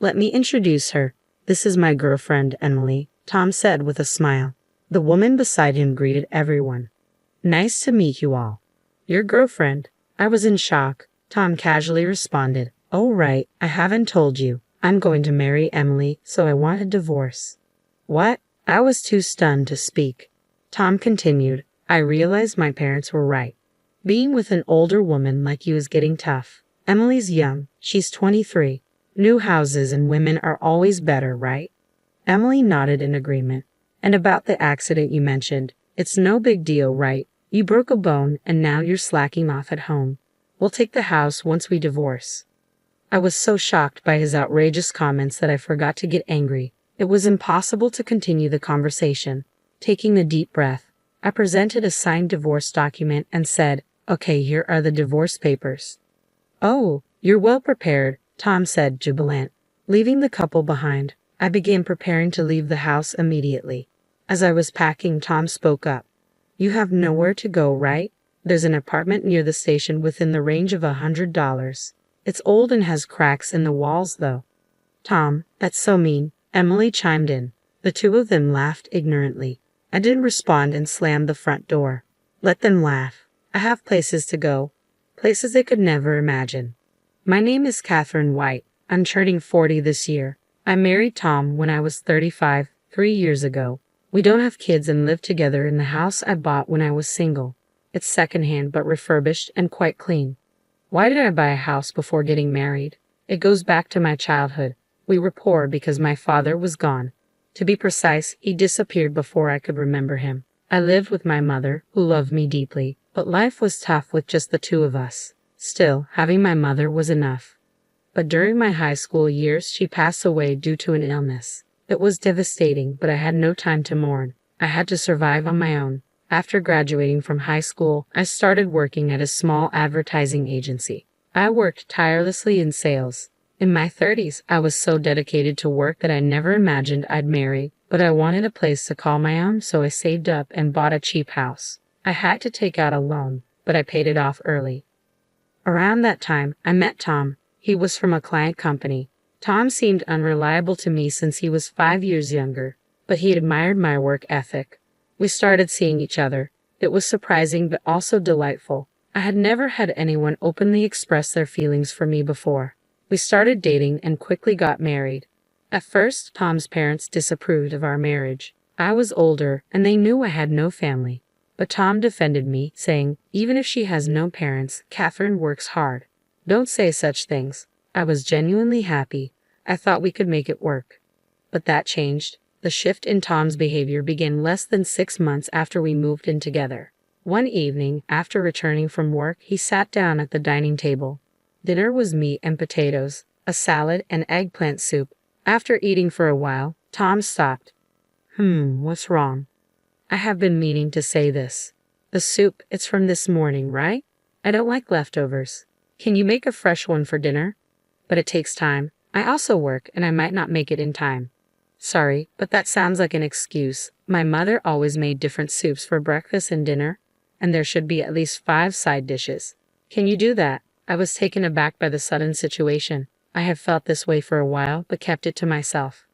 Let me introduce her. This is my girlfriend, Emily, Tom said with a smile. The woman beside him greeted everyone. Nice to meet you all. Your girlfriend? I was in shock. Tom casually responded. Oh right, I haven't told you. I'm going to marry Emily, so I want a divorce. What? I was too stunned to speak. Tom continued. I realized my parents were right. Being with an older woman like you is getting tough. Emily's young. She's 23. New houses and women are always better, right? Emily nodded in agreement. And about the accident you mentioned, it's no big deal, right? You broke a bone and now you're slacking off at home. We'll take the house once we divorce. I was so shocked by his outrageous comments that I forgot to get angry. It was impossible to continue the conversation. Taking a deep breath, I presented a signed divorce document and said, Okay, here are the divorce papers. Oh, you're well prepared, Tom said, jubilant. Leaving the couple behind, I began preparing to leave the house immediately. As I was packing, Tom spoke up. You have nowhere to go, right? There's an apartment near the station within the range of $100. It's old and has cracks in the walls, though. Tom, that's so mean, Emily chimed in. The two of them laughed ignorantly. I didn't respond and slammed the front door. Let them laugh. I have places to go. Places they could never imagine. My name is Catherine White. I'm turning 40 this year. I married Tom when I was 35, 3 years ago. We don't have kids and live together in the house I bought when I was single. It's secondhand but refurbished and quite clean. Why did I buy a house before getting married? It goes back to my childhood. We were poor because my father was gone. To be precise, he disappeared before I could remember him. I lived with my mother, who loved me deeply, but life was tough with just the two of us. Still, having my mother was enough. But during my high school years, she passed away due to an illness. It was devastating, but I had no time to mourn. I had to survive on my own. After graduating from high school, I started working at a small advertising agency. I worked tirelessly in sales. In my 30s, I was so dedicated to work that I never imagined I'd marry, but I wanted a place to call my own, so I saved up and bought a cheap house. I had to take out a loan, but I paid it off early. Around that time, I met Tom. He was from a client company. Tom seemed unreliable to me since he was 5 years younger, but he admired my work ethic. We started seeing each other. It was surprising but also delightful. I had never had anyone openly express their feelings for me before. We started dating and quickly got married. At first, Tom's parents disapproved of our marriage. I was older, and they knew I had no family. But Tom defended me, saying, even if she has no parents, Catherine works hard. Don't say such things. I was genuinely happy. I thought we could make it work. But that changed. The shift in Tom's behavior began less than 6 months after we moved in together. One evening, after returning from work, he sat down at the dining table. Dinner was meat and potatoes, a salad, and eggplant soup. After eating for a while, Tom stopped. What's wrong? I have been meaning to say this. The soup, it's from this morning, right? I don't like leftovers. Can you make a fresh one for dinner? But it takes time. I also work, and I might not make it in time. Sorry, but that sounds like an excuse. My mother always made different soups for breakfast and dinner, and there should be at least 5 side dishes. Can you do that? I was taken aback by the sudden situation. I have felt this way for a while, but kept it to myself.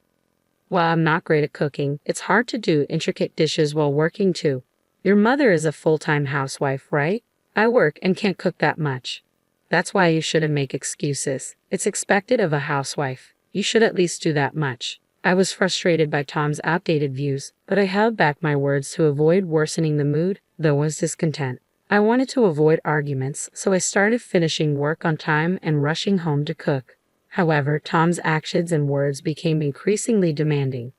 While I'm not great at cooking, it's hard to do intricate dishes while working too. Your mother is a full-time housewife, right? I work and can't cook that much. That's why you shouldn't make excuses. It's expected of a housewife. You should at least do that much. I was frustrated by Tom's outdated views, but I held back my words to avoid worsening the mood, though I was discontent. I wanted to avoid arguments, so I started finishing work on time and rushing home to cook. However, Tom's actions and words became increasingly demanding.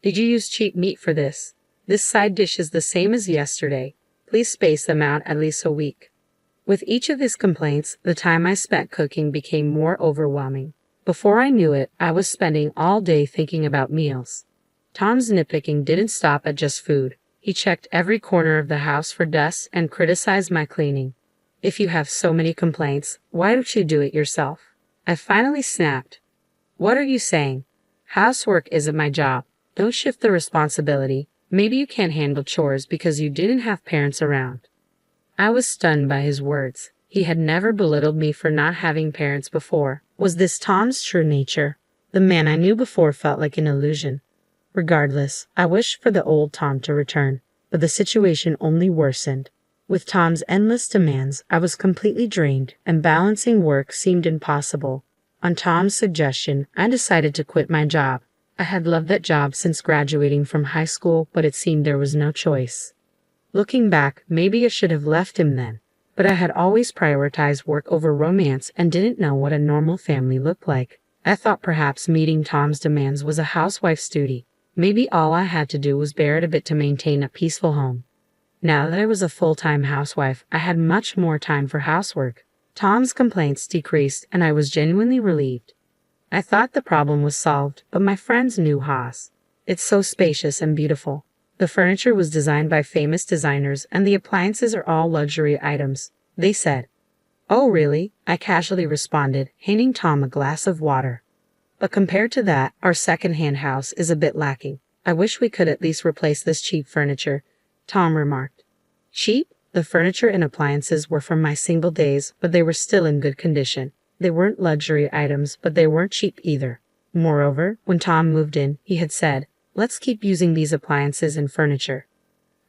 Did you use cheap meat for this? This side dish is the same as yesterday. Please space them out at least a week. With each of his complaints, the time I spent cooking became more overwhelming. Before I knew it, I was spending all day thinking about meals. Tom's nitpicking didn't stop at just food. He checked every corner of the house for dust and criticized my cleaning. If you have so many complaints, why don't you do it yourself? I finally snapped. What are you saying? Housework isn't my job. Don't shift the responsibility. Maybe you can't handle chores because you didn't have parents around. I was stunned by his words. He had never belittled me for not having parents before. Was this Tom's true nature? The man I knew before felt like an illusion. Regardless, I wished for the old Tom to return, but the situation only worsened. With Tom's endless demands, I was completely drained, and balancing work seemed impossible. On Tom's suggestion, I decided to quit my job. I had loved that job since graduating from high school, but it seemed there was no choice. Looking back, maybe I should have left him then, but I had always prioritized work over romance and didn't know what a normal family looked like. I thought perhaps meeting Tom's demands was a housewife's duty. Maybe all I had to do was bear it a bit to maintain a peaceful home. Now that I was a full-time housewife, I had much more time for housework. Tom's complaints decreased, and I was genuinely relieved. I thought the problem was solved, but my friends knew Haas. It's so spacious and beautiful. The furniture was designed by famous designers, and the appliances are all luxury items, they said. Oh really? I casually responded, handing Tom a glass of water. But compared to that, our second-hand house is a bit lacking. I wish we could at least replace this cheap furniture, Tom remarked. Cheap? The furniture and appliances were from my single days, but they were still in good condition. They weren't luxury items, but they weren't cheap either. Moreover, when Tom moved in, he had said, "Let's keep using these appliances and furniture."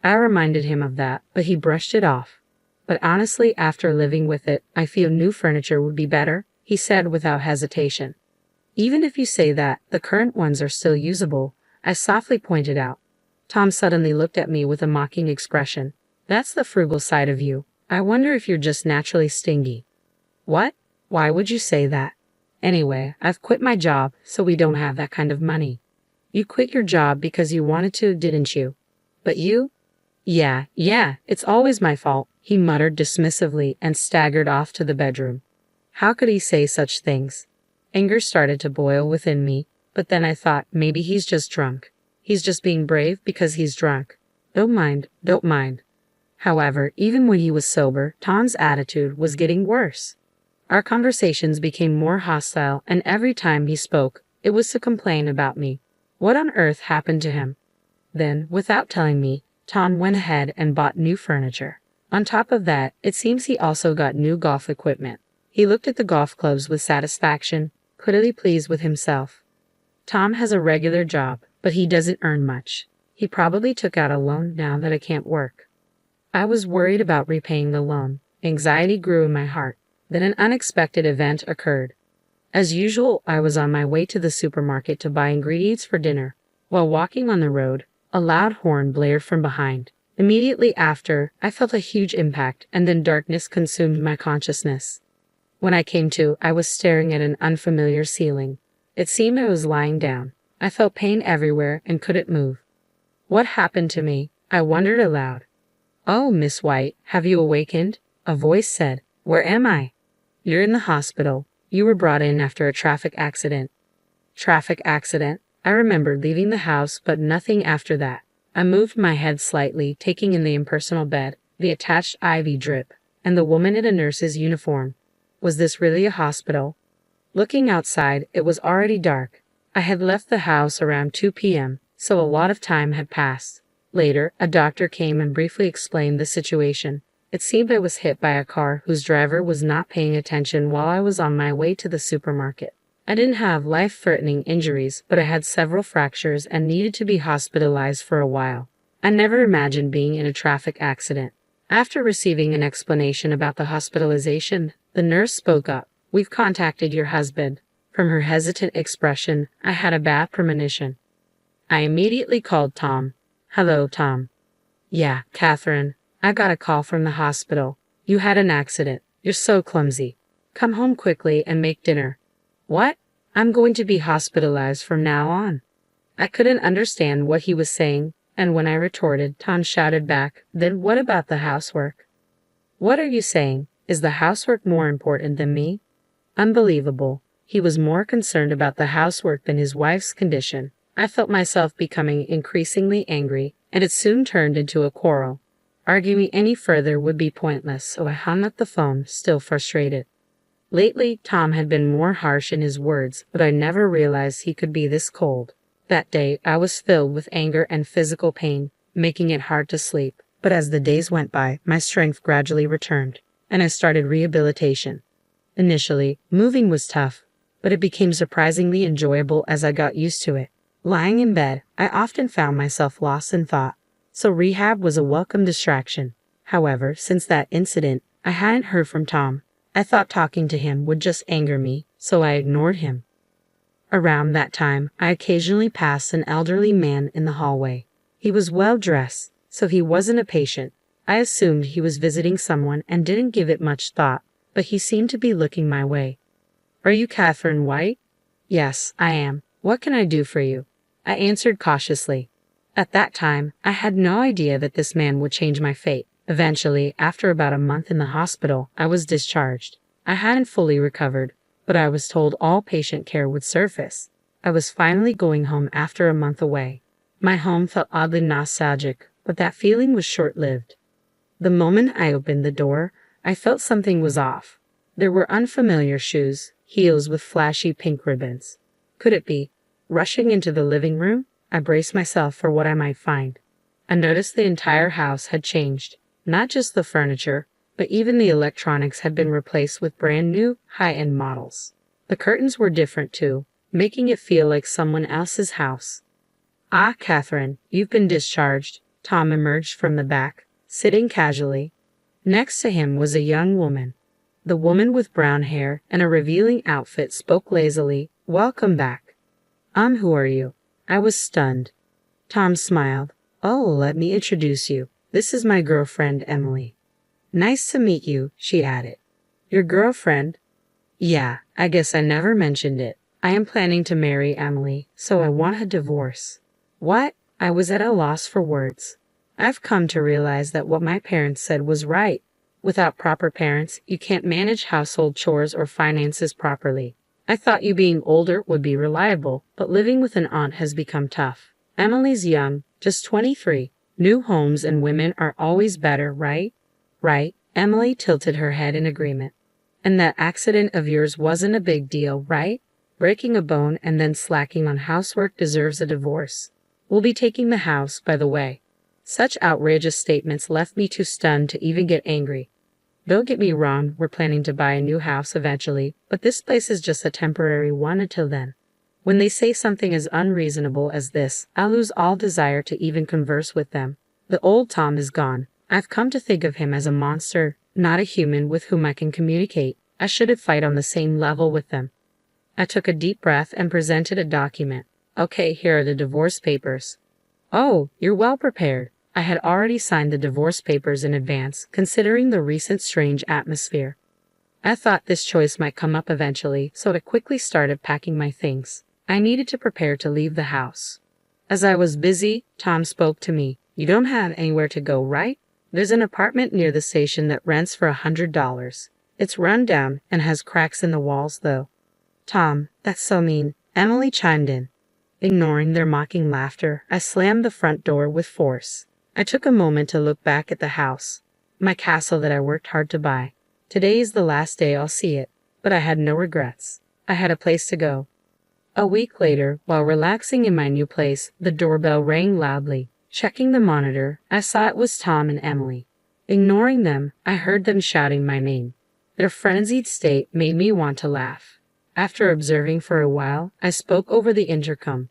I reminded him of that, but he brushed it off. But honestly, after living with it, I feel new furniture would be better, he said without hesitation. Even if you say that, the current ones are still usable, I softly pointed out. Tom suddenly looked at me with a mocking expression. That's the frugal side of you. I wonder if you're just naturally stingy. What? Why would you say that? Anyway, I've quit my job, so we don't have that kind of money. You quit your job because you wanted to, didn't you? But you? Yeah, it's always my fault, he muttered dismissively and staggered off to the bedroom. How could he say such things? Anger started to boil within me, but then I thought maybe he's just drunk. He's just being brave because he's drunk. Don't mind. However, even when he was sober, Tom's attitude was getting worse. Our conversations became more hostile, and every time he spoke, it was to complain about me. What on earth happened to him? Then, without telling me, Tom went ahead and bought new furniture. On top of that, it seems he also got new golf equipment. He looked at the golf clubs with satisfaction, clearly pleased with himself. Tom has a regular job, but he doesn't earn much. He probably took out a loan now that I can't work. I was worried about repaying the loan. Anxiety grew in my heart. Then an unexpected event occurred. As usual, I was on my way to the supermarket to buy ingredients for dinner. While walking on the road, a loud horn blared from behind. Immediately after, I felt a huge impact, and then darkness consumed my consciousness. When I came to, I was staring at an unfamiliar ceiling. It seemed I was lying down. I felt pain everywhere and couldn't move. What happened to me? I wondered aloud. Oh, Miss White, have you awakened? A voice said. Where am I? You're in the hospital. You were brought in after a traffic accident. Traffic accident? I remembered leaving the house, but nothing after that. I moved my head slightly, taking in the impersonal bed, the attached IV drip, and the woman in a nurse's uniform. Was this really a hospital? Looking outside, it was already dark. I had left the house around 2 p.m., so a lot of time had passed. Later, a doctor came and briefly explained the situation. It seemed I was hit by a car whose driver was not paying attention while I was on my way to the supermarket. I didn't have life-threatening injuries, but I had several fractures and needed to be hospitalized for a while. I never imagined being in a traffic accident. After receiving an explanation about the hospitalization, the nurse spoke up. We've contacted your husband. From her hesitant expression, I had a bad premonition. I immediately called Tom. Hello, Tom. Yeah, Catherine. I got a call from the hospital. You had an accident. You're so clumsy. Come home quickly and make dinner. What? I'm going to be hospitalized from now on. I couldn't understand what he was saying, and when I retorted, Tom shouted back, Then what about the housework? What are you saying? Is the housework more important than me? Unbelievable. He was more concerned about the housework than his wife's condition. I felt myself becoming increasingly angry, and it soon turned into a quarrel. Arguing any further would be pointless, so I hung up the phone, still frustrated. Lately, Tom had been more harsh in his words, but I never realized he could be this cold. That day, I was filled with anger and physical pain, making it hard to sleep. But as the days went by, my strength gradually returned, and I started rehabilitation. Initially, moving was tough. but it became surprisingly enjoyable as I got used to it. Lying in bed, I often found myself lost in thought, so rehab was a welcome distraction. However, since that incident, I hadn't heard from Tom. I thought talking to him would just anger me, so I ignored him. Around that time, I occasionally passed an elderly man in the hallway. He was well dressed, so he wasn't a patient. I assumed he was visiting someone and didn't give it much thought, but he seemed to be looking my way. "Are you Catherine White?" "Yes, I am. What can I do for you?" I answered cautiously. At that time, I had no idea that this man would change my fate. Eventually, after about a month in the hospital, I was discharged. I hadn't fully recovered, but I was told all patient care would surface. I was finally going home after a month away. My home felt oddly nostalgic, but that feeling was short-lived. The moment I opened the door, I felt something was off. There were unfamiliar shoes, heels with flashy pink ribbons. Could it be? Rushing into the living room, I braced myself for what I might find. I noticed the entire house had changed. Not just the furniture, but even the electronics had been replaced with brand new, high-end models. The curtains were different too, making it feel like someone else's house. "Ah, Catherine, you've been discharged." Tom emerged from the back, sitting casually. Next to him was a young woman. The woman with brown hair and a revealing outfit spoke lazily, "Welcome back." Who are you?" I was stunned. Tom smiled. "Oh, let me introduce you. This is my girlfriend, Emily." "Nice to meet you," she added. "Your girlfriend?" "Yeah, I guess I never mentioned it. I am planning to marry Emily, so I want a divorce." "What?" I was at a loss for words. I've come to realize that what my parents said was right. Without proper parents, you can't manage household chores or finances properly. I thought you being older would be reliable, but living with an aunt has become tough. Emily's young, just 23. New homes and women are always better, right? Right. Emily tilted her head in agreement. "And that accident of yours wasn't a big deal, right? Breaking a bone and then slacking on housework deserves a divorce. We'll be taking the house, by the way." Such outrageous statements left me too stunned to even get angry. Don't get me wrong, we're planning to buy a new house eventually, but this place is just a temporary one until then. When they say something as unreasonable as this, I lose all desire to even converse with them. The old Tom is gone. I've come to think of him as a monster, not a human with whom I can communicate. I shouldn't fight on the same level with them. I took a deep breath and presented a document. "Okay, here are the divorce papers." "Oh, you're well prepared." I had already signed the divorce papers in advance, considering the recent strange atmosphere. I thought this choice might come up eventually, so I quickly started packing my things. I needed to prepare to leave the house. As I was busy, Tom spoke to me. "You don't have anywhere to go, right? There's an apartment near the station that rents for $100. It's run down and has cracks in the walls, though." "Tom, that's so mean," Emily chimed in. Ignoring their mocking laughter, I slammed the front door with force. I took a moment to look back at the house, my castle that I worked hard to buy. Today is the last day I'll see it, but I had no regrets. I had a place to go. A week later, while relaxing in my new place, the doorbell rang loudly. Checking the monitor, I saw it was Tom and Emily. Ignoring them, I heard them shouting my name. Their frenzied state made me want to laugh. After observing for a while, I spoke over the intercom.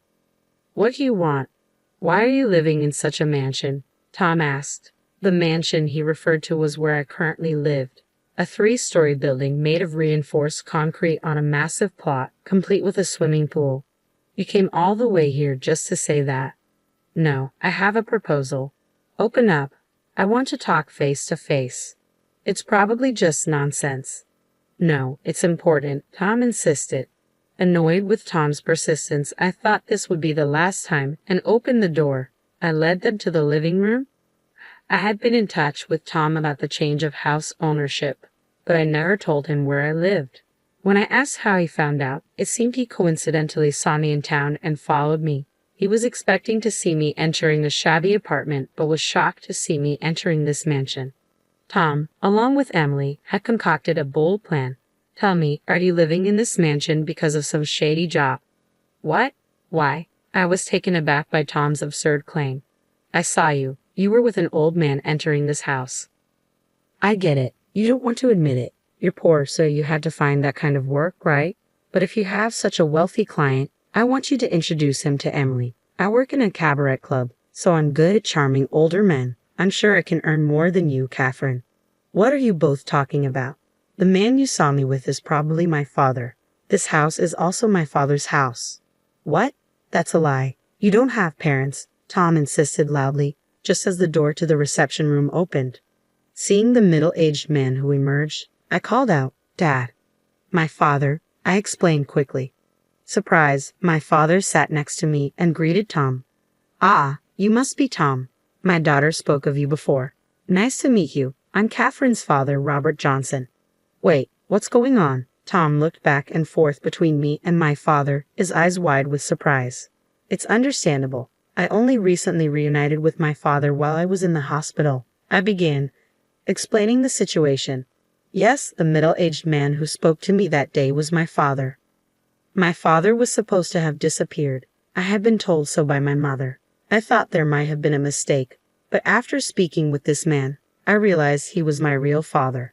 "What do you want? Why are you living in such a mansion?" Tom asked. The mansion he referred to was where I currently lived. A 3-story building made of reinforced concrete on a massive plot, complete with a swimming pool. "You came all the way here just to say that?" "No, I have a proposal." "Open up. I want to talk face to face." "It's probably just nonsense." "No, it's important," Tom insisted. Annoyed with Tom's persistence, I thought this would be the last time and opened the door. I led them to the living room. I had been in touch with Tom about the change of house ownership, but I never told him where I lived. When I asked how he found out, it seemed he coincidentally saw me in town and followed me. He was expecting to see me entering the shabby apartment, but was shocked to see me entering this mansion. Tom, along with Emily, had concocted a bold plan. "Tell me, are you living in this mansion because of some shady job?" "What? Why?" I was taken aback by Tom's absurd claim. "I saw you. You were with an old man entering this house." "I get it. You don't want to admit it. You're poor, so you had to find that kind of work, right?" But if you have such a wealthy client, I want you to introduce him to Emily. I work in a cabaret club, so I'm good at charming older men. I'm sure I can earn more than you, Catherine. What are you both talking about? The man you saw me with is probably my father. This house is also my father's house. What? That's a lie. You don't have parents, Tom insisted loudly, just as the door to the reception room opened. Seeing the middle-aged man who emerged, I called out, "Dad." "My father," I explained quickly. Surprised, my father sat next to me and greeted Tom. "Ah, you must be Tom. My daughter spoke of you before. Nice to meet you. I'm Catherine's father, Robert Johnson." "Wait, what's going on?" Tom looked back and forth between me and my father, his eyes wide with surprise. "It's understandable. I only recently reunited with my father while I was in the hospital," I began, explaining the situation. Yes, the middle-aged man who spoke to me that day was my father. My father was supposed to have disappeared. I had been told so by my mother. I thought there might have been a mistake, but after speaking with this man, I realized he was my real father.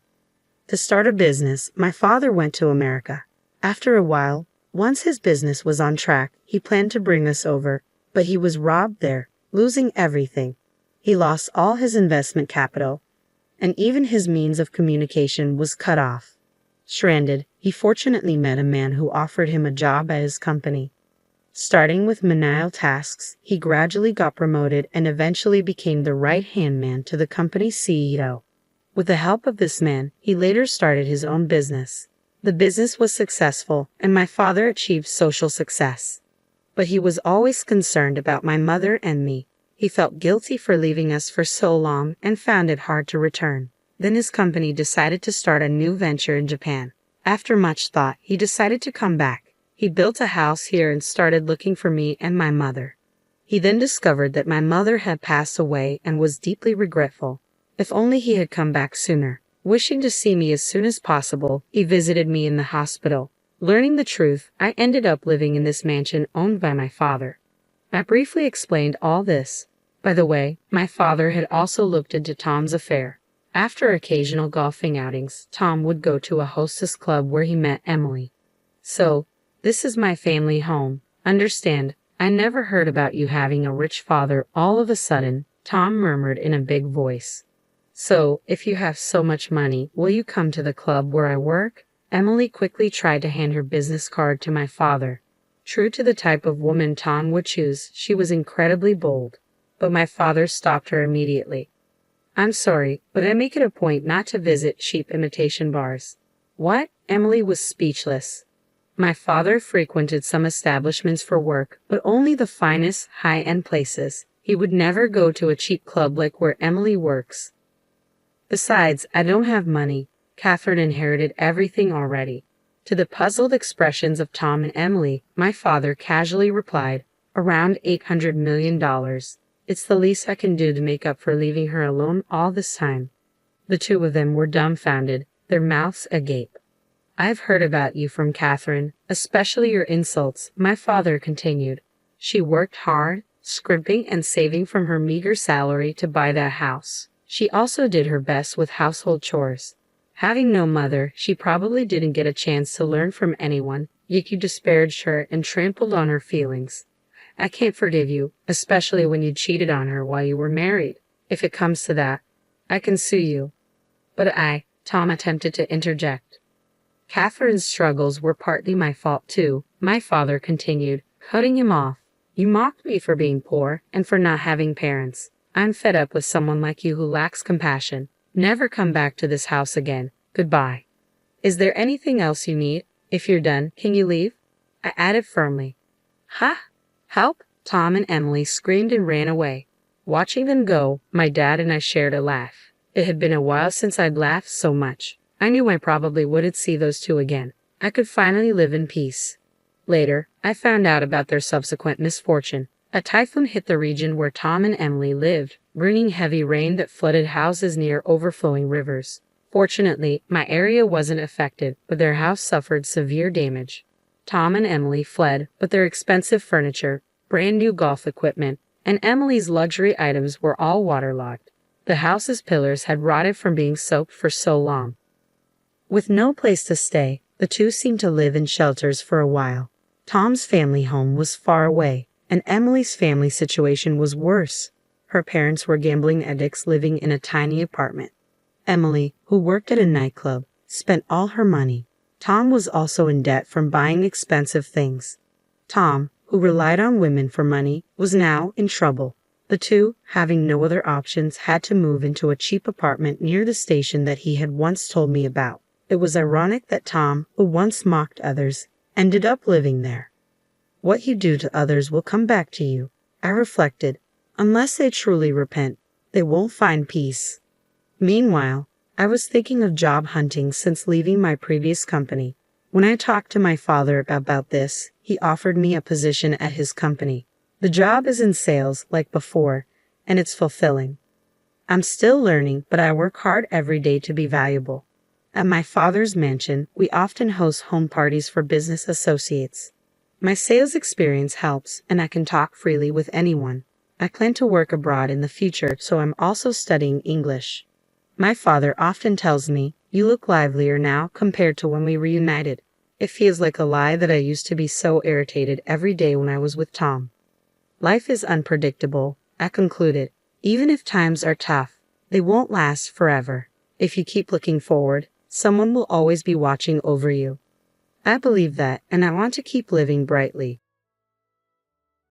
To start a business, my father went to America. After a while, once his business was on track, he planned to bring us over, but he was robbed there, losing everything. He lost all his investment capital, and even his means of communication was cut off. Stranded, he fortunately met a man who offered him a job at his company. Starting with menial tasks, he gradually got promoted and eventually became the right-hand man to the company's CEO. With the help of this man, he later started his own business. The business was successful, and my father achieved social success. But he was always concerned about my mother and me. He felt guilty for leaving us for so long and found it hard to return. Then his company decided to start a new venture in Japan. After much thought, he decided to come back. He built a house here and started looking for me and my mother. He then discovered that my mother had passed away and was deeply regretful. If only he had come back sooner. Wishing to see me as soon as possible, he visited me in the hospital. Learning the truth, I ended up living in this mansion owned by my father. I briefly explained all this. By the way, my father had also looked into Tom's affair. After occasional golfing outings, Tom would go to a hostess club where he met Emily. "So, this is my family home. Understand, I never heard about you having a rich father all of a sudden," Tom murmured in a big voice. "So, if you have so much money, will you come to the club where I work?" Emily quickly tried to hand her business card to my father. True to the type of woman Tom would choose, she was incredibly bold. But my father stopped her immediately. "I'm sorry, but I make it a point not to visit cheap imitation bars." "What?" Emily was speechless. My father frequented some establishments for work, but only the finest, high-end places. He would never go to a cheap club like where Emily works. Besides, I don't have money. Catherine inherited everything already. To the puzzled expressions of Tom and Emily, my father casually replied, "Around $800 million. It's the least I can do to make up for leaving her alone all this time." The two of them were dumbfounded, their mouths agape. "I've heard about you from Catherine, especially your insults," my father continued. "She worked hard, scrimping and saving from her meager salary to buy that house. She also did her best with household chores. Having no mother, she probably didn't get a chance to learn from anyone, yet you disparaged her and trampled on her feelings. I can't forgive you, especially when you cheated on her while you were married. If it comes to that, I can sue you." "But Tom attempted to interject. "Catherine's struggles were partly my fault too," my father continued, cutting him off. "You mocked me for being poor and for not having parents. I'm fed up with someone like you who lacks compassion. Never come back to this house again. Goodbye. Is there anything else you need? If you're done, can you leave?" I added firmly. "Ha! Help!" Tom and Emily screamed and ran away. Watching them go, my dad and I shared a laugh. It had been a while since I'd laughed so much. I knew I probably wouldn't see those two again. I could finally live in peace. Later, I found out about their subsequent misfortune. A typhoon hit the region where Tom and Emily lived, bringing heavy rain that flooded houses near overflowing rivers. Fortunately, my area wasn't affected, but their house suffered severe damage. Tom and Emily fled, but their expensive furniture, brand new golf equipment, and Emily's luxury items were all waterlogged. The house's pillars had rotted from being soaked for so long. With no place to stay, The two seemed to live in shelters for a while. Tom's family home was far away, and Emily's family situation was worse. Her parents were gambling addicts living in a tiny apartment. Emily, who worked at a nightclub, spent all her money. Tom was also in debt from buying expensive things. Tom, who relied on women for money, was now in trouble. The two, having no other options, had to move into a cheap apartment near the station that he had once told me about. It was ironic that Tom, who once mocked others, ended up living there. What you do to others will come back to you, I reflected. Unless they truly repent, they won't find peace. Meanwhile, I was thinking of job hunting since leaving my previous company. When I talked to my father about this, he offered me a position at his company. The job is in sales like before, and it's fulfilling. I'm still learning, but I work hard every day to be valuable. At my father's mansion, we often host home parties for business associates. My sales experience helps, and I can talk freely with anyone. I plan to work abroad in the future, so I'm also studying English. My father often tells me, "You look livelier now compared to when we reunited." It feels like a lie that I used to be so irritated every day when I was with Tom. Life is unpredictable, I concluded. Even if times are tough, they won't last forever. If you keep looking forward, someone will always be watching over you. I believe that, and I want to keep living brightly.